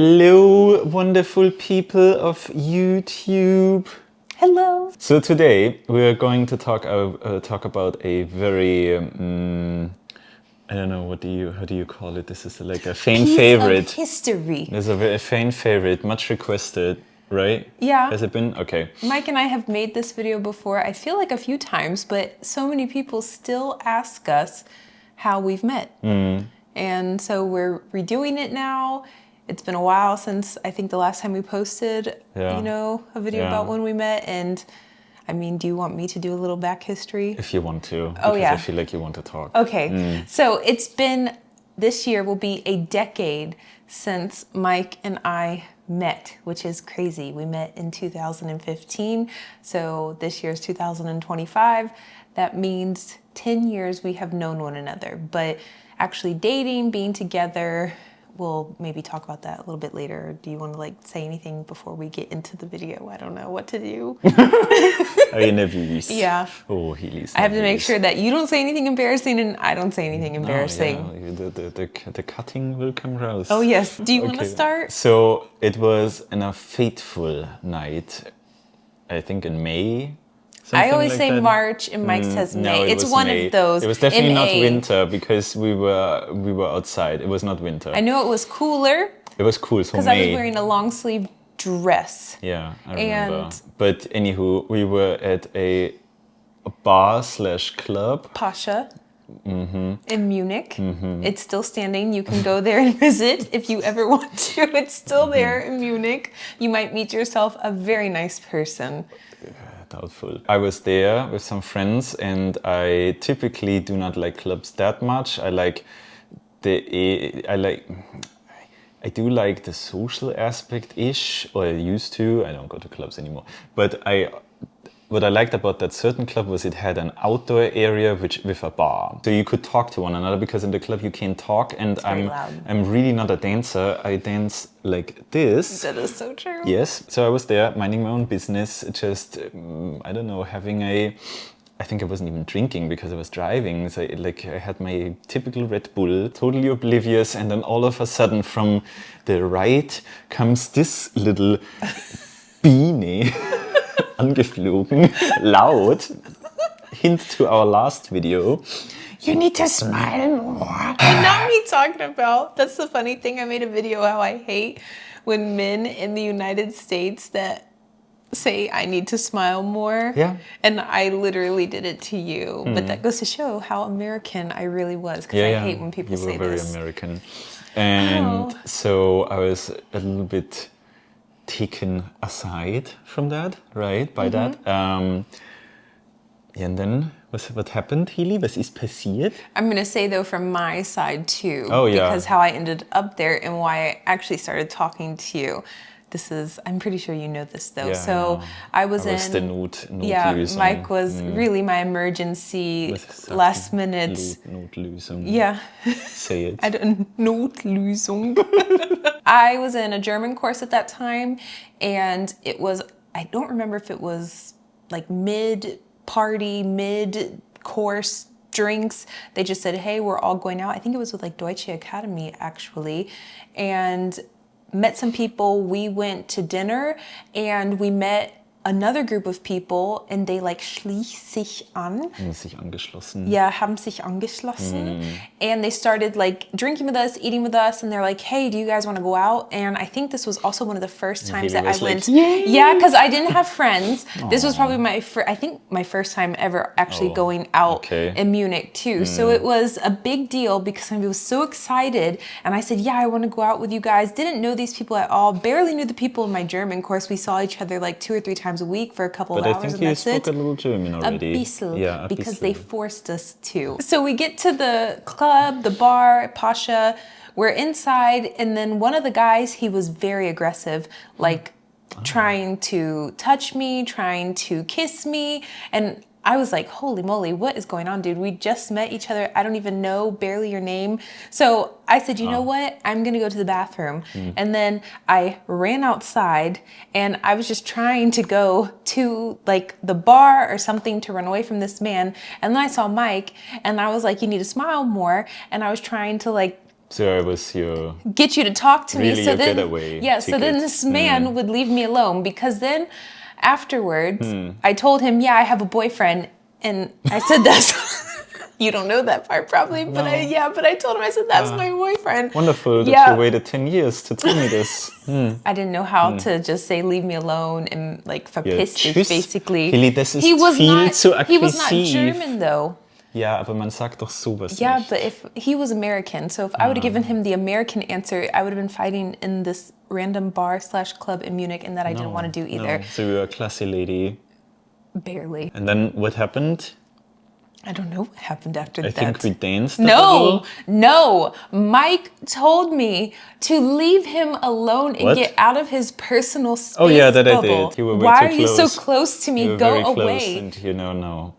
Hello, wonderful people of YouTube. Hello. So today we are going to talk about a very I don't know how do you call it? This is like a fan favorite. Piece of history. There's a fan favorite, much requested, right? Yeah. Has it been? Okay. Mike and I have made this video before. I feel like a few times, but so many people still ask us how we've met. And so we're redoing it now. It's been a while since I think the last time we posted, a video about when we met. And I mean, do you want me to do a little back history? If you want to, Oh, because yeah. I feel like you want to talk. Okay. So this year will be a decade since Mike and I met, which is crazy. We met in 2015. So this year is 2025. That means 10 years we have known one another, but actually dating, being together, we'll maybe talk about that a little bit later. Do you want to say anything before we get into the video? I don't know what to do. Are you nervous? Yeah. Oh, Hayley's nervous. I have to make sure that you don't say anything embarrassing and I don't say anything embarrassing. Oh, yeah. The cutting will come raus. Oh, yes. Do you want to start? So it was a fateful night, I think in May. I always say that. March and Mike says May. No, it's one May. Of those. It was definitely not winter because we were outside. It was not winter. I know it was cooler. It was cool, so because I was wearing a long sleeve dress. Yeah, I remember. But anywho, we were at a bar/club. Pasha. In Munich. It's still standing. You can go there and visit if you ever want to. It's still there in Munich. You might meet yourself a very nice person. Doubtful. I was there with some friends, and I typically do not like clubs that much. I do like the social aspect-ish, or I used to. I don't go to clubs anymore. But what I liked about that certain club was it had an outdoor area with a bar. So you could talk to one another, because in the club you can't talk, and I'm really not a dancer. I dance like this. That is so true. Yes. So I was there minding my own business, just, I don't know, I think I wasn't even drinking because I was driving. So I had my typical Red Bull, totally oblivious, and then all of a sudden from the right comes this little beanie. Angeflogen, loud, hint to our last video. You need to smile more. And not me talking about, that's the funny thing, I made a video how I hate when men in the United States that say I need to smile more. Yeah. And I literally did it to you. But that goes to show how American I really was, because I hate when people say this. You were very American. And so I was a little bit taken aside from that, right? By that. And then what happened, Hayley? Was ist passiert? I'm going to say, though, from my side, too. Oh, yeah. Because how I ended up there and why I actually started talking to you. I'm pretty sure you know this, though. Yeah, so I was the Notlösung. Mike was really my emergency last minute. Notlösung. Yeah. Say it. Notlösung. I was in a German course at that time, and I don't remember if it was mid-party, mid-course drinks. They just said, hey, we're all going out. I think it was with Deutsche Academy, actually. And met some people. We went to dinner, and we met another group of people, and they schließ sich an. Haben sich angeschlossen. Yeah, haben sich angeschlossen. And they started drinking with us, eating with us, and they're like, hey, do you guys want to go out? And I think this was also one of the first times that I went. Yay! Yeah, because I didn't have friends. This was probably my first time ever actually going out in Munich too. So it was a big deal because I was so excited, and I said, yeah, I want to go out with you guys. Didn't know these people at all. Barely knew the people in my German course. We saw each other 2 or 3 times a week for a couple of hours. But I think you spoke a little German already. A bissl, yeah, because they forced us to. So we get to the club, the bar, Pasha. We're inside, and then one of the guys, he was very aggressive, trying to touch me, trying to kiss me, and I was like, holy moly, what is going on, dude? We just met each other. I don't even know barely your name. So I said, you know what? I'm going to go to the bathroom. And then I ran outside, and I was just trying to go to the bar or something to run away from this man. And then I saw Mike, and I was like, you need to smile more. And I was trying to So I was your... Get you to talk to Really me. So your then, getaway so then ticket. this man would leave me alone because then afterwards Hmm. I told him, yeah, I have a boyfriend. And I said that's... You don't know that part probably, but but I told him, I said, that's my boyfriend. Wonderful that Yeah. you waited 10 years to tell me this. I didn't know how to just say leave me alone and like verpiss dich, tschüss. basically. Hayley, das ist He was viel zu he was not aggressiv. German though. Ja, aber man sagt doch sowas Yeah, nicht. but if he was American, so if I would have given him the American answer, I would have been fighting in this random bar/club in Munich, and that I didn't want to do either. No. So you were a classy lady. Barely. And then what happened? I don't know what happened after I that. think we danced a little. No. Mike told me to leave him alone and What? get out of his personal space Oh yeah, that bubble. I did. You were way Why too are you close. so close to me? You were Go very close away. and no.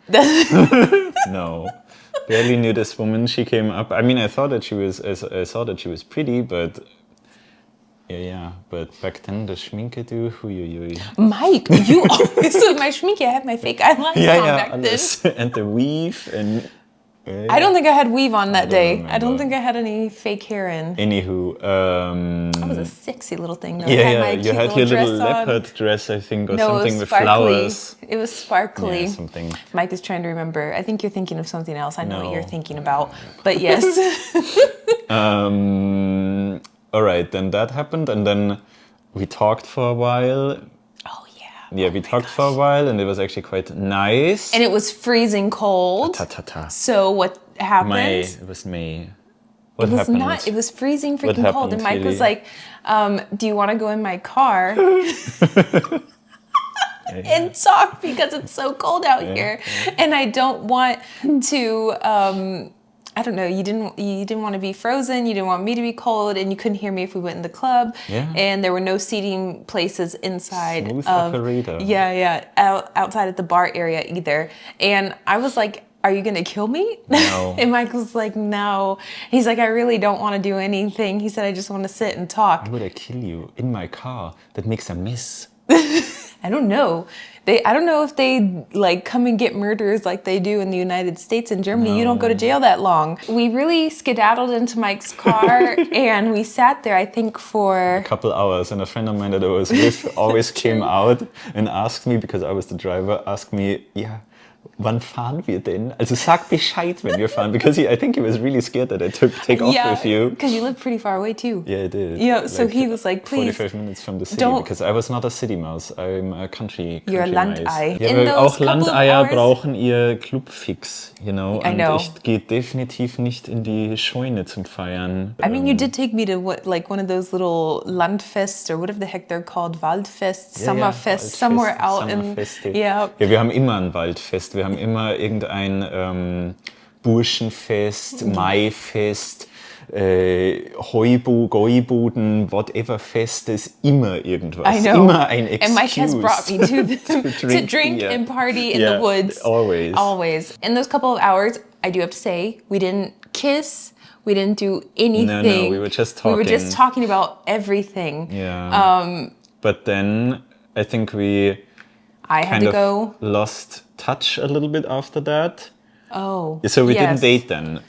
No. Barely knew this woman. She came up. I mean, I saw that she was pretty, but yeah. But back then, the schminke, du, huiuiui. Mike, you always with my schminke. I had my fake eyeliner on back then. alles. And the weave and... I don't think I had weave on that day. remember. I don't think I had any fake hair in. Anywho, That was a sexy little thing though. yeah, I had my you cute had your little dress on. leopard dress, I think, or No, something it was with sparkly. flowers. It was sparkly. Yeah, something. Mike is trying to remember. I think you're thinking of something else. I know what No. you're thinking about. But yes. All right, then that happened, and then we talked for a while. Oh yeah. Yeah, we talked for a while, and it was actually quite nice. And it was freezing cold. Ta-ta-ta. So what happened? It was May. What It was happened? not. It was freezing freaking What cold. And happened, Mike was Hayley? like, do you want to go in my car and talk because it's so cold out here, and I don't want to. I don't know. You didn't want to be frozen. You didn't want me to be cold, and you couldn't hear me if we went in the club. Yeah. And there were no seating places inside. Smooth of, operator. Yeah. Outside at the bar area either. And I was like, are you gonna kill me? No. And Mike was like, no. He's like, I really don't want to do anything. He said, I just want to sit and talk. Why would I kill you in my car? That makes a mess. I don't know. I don't know if they like come and get murderers like they do in the United States and Germany. You don't go to jail that long. We really skedaddled into Mike's car and we sat there, I think, for A couple hours, and a friend of mine that I was with always came out and asked me, because I was the driver, asked me, yeah, wann fahren wir denn? Also sag Bescheid, wenn wir fahren, because I think he was really scared that I take off with you. because you live pretty far away too. Yeah, I did. Yeah, so he was like, please. 45 minutes from the city, don't- because I was not a city mouse. I'm a country You're a mouse. Landei. Ja, In aber those auch couple of Landeier hours- brauchen ihr Clubfix, you know. I know. Und ich gehe definitiv nicht in die Scheune zum Feiern. I mean, you did take me to one of those little Landfests or whatever the heck they're called, Waldfest, Sommerfest, Waldfest, somewhere out in, Sommerfeste. yeah. Ja, wir haben immer ein Waldfest. Wir haben immer irgendein Burschenfest, Maifest, Goibuden, whatever Fest, ist immer irgendwas. I know. Immer ein Excuse. And Mike has brought me to drink beer. and party in Yeah, the woods. always. Always. In those couple of hours, I do have to say, we didn't kiss. We didn't do anything. No, we were just talking. We were just talking about everything. Yeah. But then I think we I had kind to of go. lost touch a little bit after that. Oh. So we yes. didn't date then.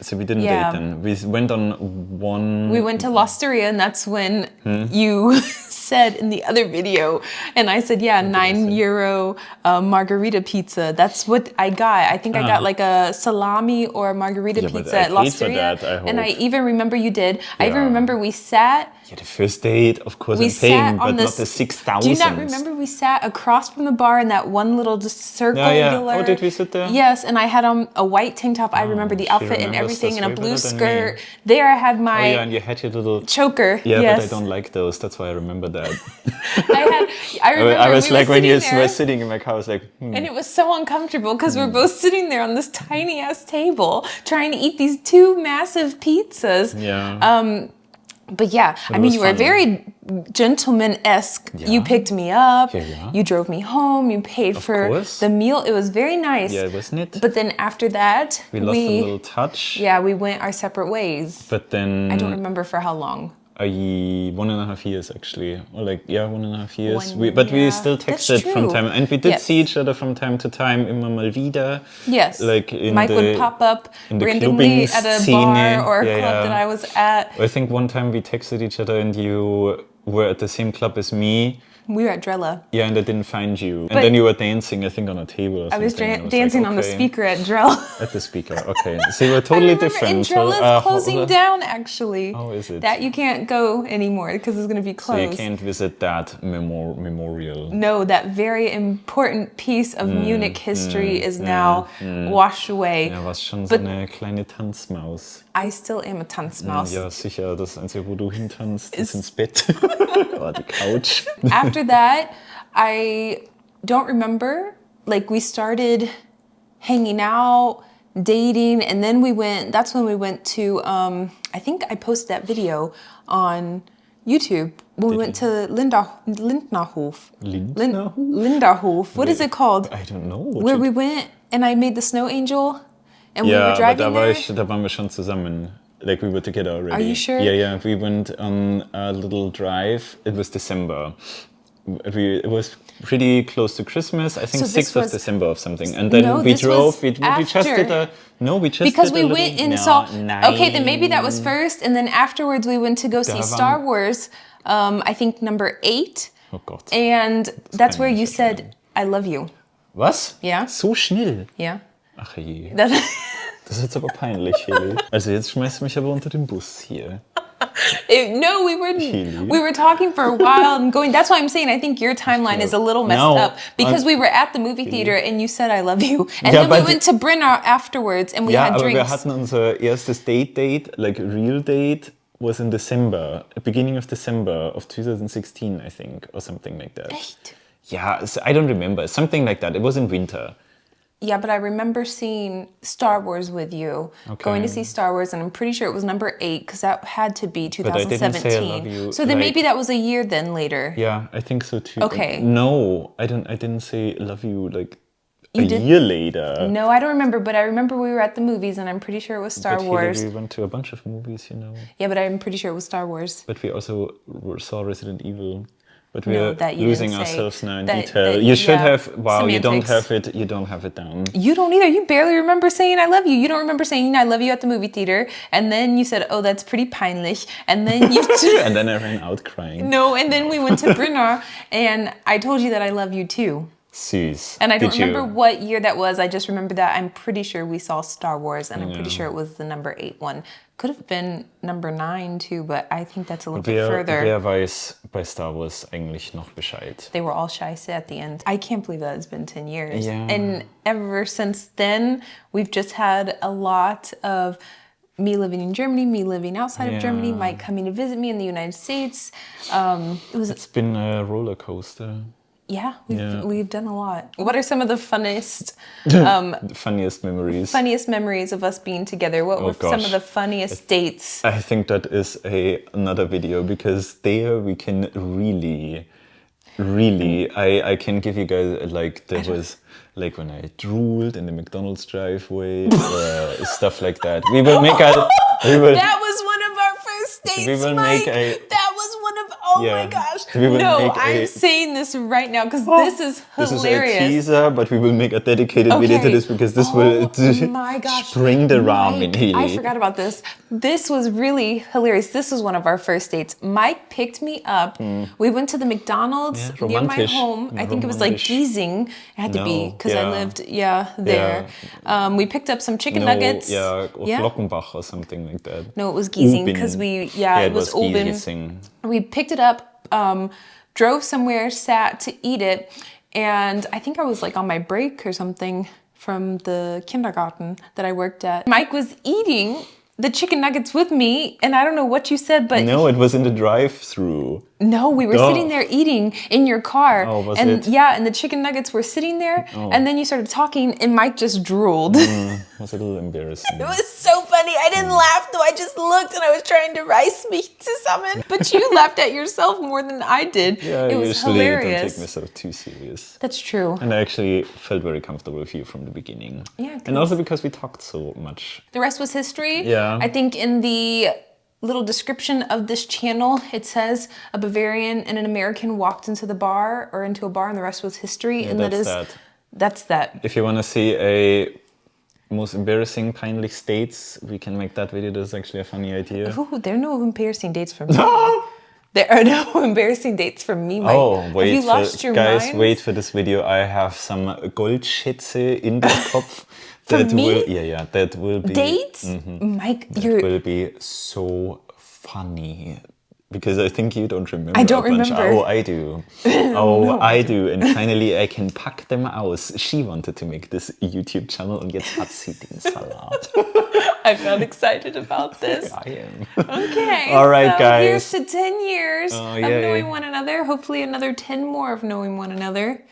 Yeah. We went on one... We went to L'Osteria, and that's when Hmm? you said in the other video, and I said, yeah, €9 margarita pizza. That's what I got. I think I got like a salami or a margarita Yeah, but pizza I at paid for L'Osteria. that, I And I hope. even remember you did. I even Yeah. remember we sat. Yeah, the first date, of course, We I'm paying, sat but on not this. the 6,000. Do you not remember we sat across from the bar in that one little just circular? Yeah. Oh, did we sit there? Yes, and I had on a white tank top. I remember the she outfit and remembers everything, this and a way blue better than skirt. me. There, I had Oh my yeah, and you had your little... choker. Yeah, yes. but I don't like those. That's why I remember that. I remember I was we like, were when you sitting there, were sitting in my car, I was like, and it was so uncomfortable because we're both sitting there on this tiny ass table trying to eat these two massive pizzas. yeah. But yeah, I mean, was you were fun. very gentleman-esque. Yeah. You picked me up. Yeah. You drove me home. You paid for course. the meal. It was very nice. Yeah, wasn't it? But then after that, we lost a little touch. yeah, we went our separate ways. But then... I don't remember for how long. 1.5 years actually, or like 1.5 years. 1 But we year. still That's texted from true. time, and we did Yes. see each other from time to time. Immer mal wieder. Yes. Like in Mike the, would pop up in the randomly clubbing at a scene. bar or a Yeah, club yeah. that I was at. I think one time we texted each other, and you were at the same club as me. We were at Drella. Yeah, and I didn't find you. But And then you were dancing, I think, on a table or I something. was and dancing like, on the okay. speaker at Drella. At the speaker, okay. So you were totally different. And So, Drella's closing down, actually. Oh, is it? That you can't go anymore because it's going to be So you closed. can't visit that memorial. No, that very important piece of Munich history is now washed away. Ja, warst schon so But- eine kleine Tanzmaus. I still am a Tanzmaus. Ja, sicher. Das Einzige, wo du hintanzt, ist ins Bett. Oder die Couch. After that, I don't remember. Like, we started hanging out, dating, and then that's when we went to, I think I posted that video on YouTube when we went to Lindnerhof. Lindnerhof? Linderhof. What is it called? I don't know. Where we went and I made the snow angel and we were Ja, aber driving there. da waren wir schon zusammen. Like we were together already. Are you sure? Yeah. We went on a little drive. It was December. It was pretty close to Christmas. I think So this 6th of was- December or something. And then No, we this drove. was We just did after. we just Because did we a little, went and no, saw. nein. Okay, then maybe that was first, and then afterwards we went to go see waren- Star Wars. I think number 8, Oh Gott. and that's kann where ich you nicht said, "I love you." Was? Ja. So schnell? Yeah. Ach je. That, Das ist jetzt aber peinlich, Hayley. Also jetzt schmeißt du mich aber unter den Bus hier. no, we were talking for a while and going. That's why I'm saying I think your timeline is a little messed No, up because we were at the movie theater and you said, "I love you," and Ja, then we aber- went to Brynner afterwards and we Ja, had aber wir drinks. hatten unser erstes Date, like real date, was in December, beginning of December of 2016, I think, or something like that. Echt? Yeah, so I don't remember. Something like that. It was in winter. Yeah, but I remember seeing Star Wars with you, Okay. going to see Star Wars, and I'm pretty sure it was number 8 because that had to be I didn't say I 2017. love you, So then like- maybe that was a year then later. Yeah, I think so too. Okay. No, I didn't say love you like You a did- year later. No, I don't remember, but I remember we were at the movies, and I'm pretty sure it was Star But Wars. we went to a bunch of movies, you know. Yeah, but I'm pretty sure it was Star Wars. But we also saw Resident Evil. But No, we're that you losing didn't say. ourselves now in That- detail. that- You should yeah, have. Wow, you don't semantics. You don't have it down. You don't either. You barely remember saying "I love you." You don't remember saying "I love you" at the movie theater, and then you said, "Oh, that's pretty peinlich," and then you. And then I ran out crying. No, and then we went to Brynner, and I told you that I love you too. Süß. And I don't Did you? remember what year that was. I just remember that I'm pretty sure we saw Star Wars, and I'm pretty sure it was the number 8 one. Could have been number 9 too, but I think that's a little bit further. Wer weiß bei Star Wars eigentlich noch Bescheid? They were all scheiße at the end. I can't believe that it's been 10 years. Yeah. And ever since then, we've just had a lot of me living in Germany, me living outside of Germany, Yeah. Mike coming to visit me in the United States. It's been a roller coaster. Yeah, Yeah. we've done a lot. What are some of the funniest The funniest memories. of us being together? What were some gosh. of the funniest dates? I think that is another video because there we can really, I can give you guys like there was like when I drooled in the McDonald's driveway or stuff like that. We will make a. That was one of our first dates, We will Mike. make a- That was one of. Oh my Yeah. gosh! We will No, make I'm a- saying this right now because this is This is a hilarious. teaser, but we will make a dedicated video to Okay. this because this will Oh my gosh. spring the ram in Mike, here. I forgot about this. This was really hilarious. This was one of our first dates. Mike picked me up. We went to the McDonald's Yeah, near my romantisch. home. I think it was like Romantisch. Giesing. It had to be No, because I yeah. lived, there. We picked up some chicken nuggets. Yeah, or Glockenbach or something like that. No, it was Giesing Ubin. because it was Giesing. Ubin. We picked it up, drove somewhere, sat to eat it, and I think I was like on my break or something from the kindergarten that I worked at. Mike was eating the chicken nuggets with me, and I don't know what you said, but No, it was in the drive-through. no, we were Duh. sitting there eating in your car. Oh, was and it? Yeah, and the chicken nuggets were sitting there, and then you started talking, and Mike just drooled. It was a little embarrassing. It was so funny. I didn't laugh though. I just looked and I was trying to reiß mich zusammen. But you laughed at yourself more than I did. Yeah, it I was usually hilarious. don't take myself too serious. That's true. And I actually felt very comfortable with you from the beginning. Yeah, And also because we talked so much. The rest was history. Yeah. I think in the little description of this channel. It says a Bavarian and an American walked into the bar or into a bar and the rest was history. Yeah, and that's that. If you want to see a most embarrassing peinlich dates, we can make that video. That's actually a funny idea. Ooh, there are no embarrassing dates for me. There are no embarrassing dates for me, Mike. Oh, wait, have you lost your guys, mind? wait for this video. I have some Goldschätze in the Kopf. For me? That will be... Dates? Mike, That will be so funny. Because I think you don't remember. I don't a bunch. remember. Oh, I do. Oh, no. I do. And finally I can pack them aus. She wanted to make this YouTube channel und jetzt hat sie den Salat. I'm not excited about this. I am. Okay. All right, so guys. Here's to 10 years Oh, of yay. knowing one another. Hopefully another 10 more of knowing one another.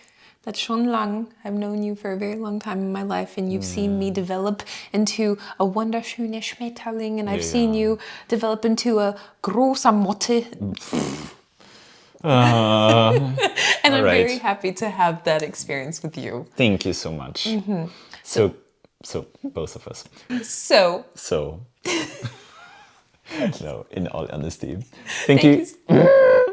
That's schon lang. I've known you for a very long time in my life, and you've seen me develop into a wunderschöne Schmetterling, and I've seen you develop into a großer Motte. And I'm very happy to have that experience with you. Thank you so much. So both of us. So. No, in all honesty. Thank you.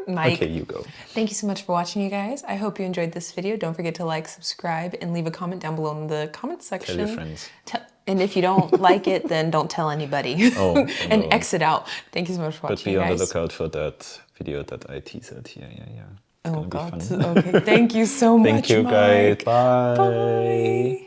Mike. Okay, you go. Thank you so much for watching, you guys. I hope you enjoyed this video. Don't forget to like, subscribe, and leave a comment down below in the comment section. Tell your friends. And if you don't like it, then don't tell anybody. Oh, and no. exit out. Thank you so much for watching, But be on the guys. lookout for that video that I teased. Yeah. It's Oh, gonna be God. fun. Okay, thank you so much, Thank you, guys. Mike. Bye. Bye.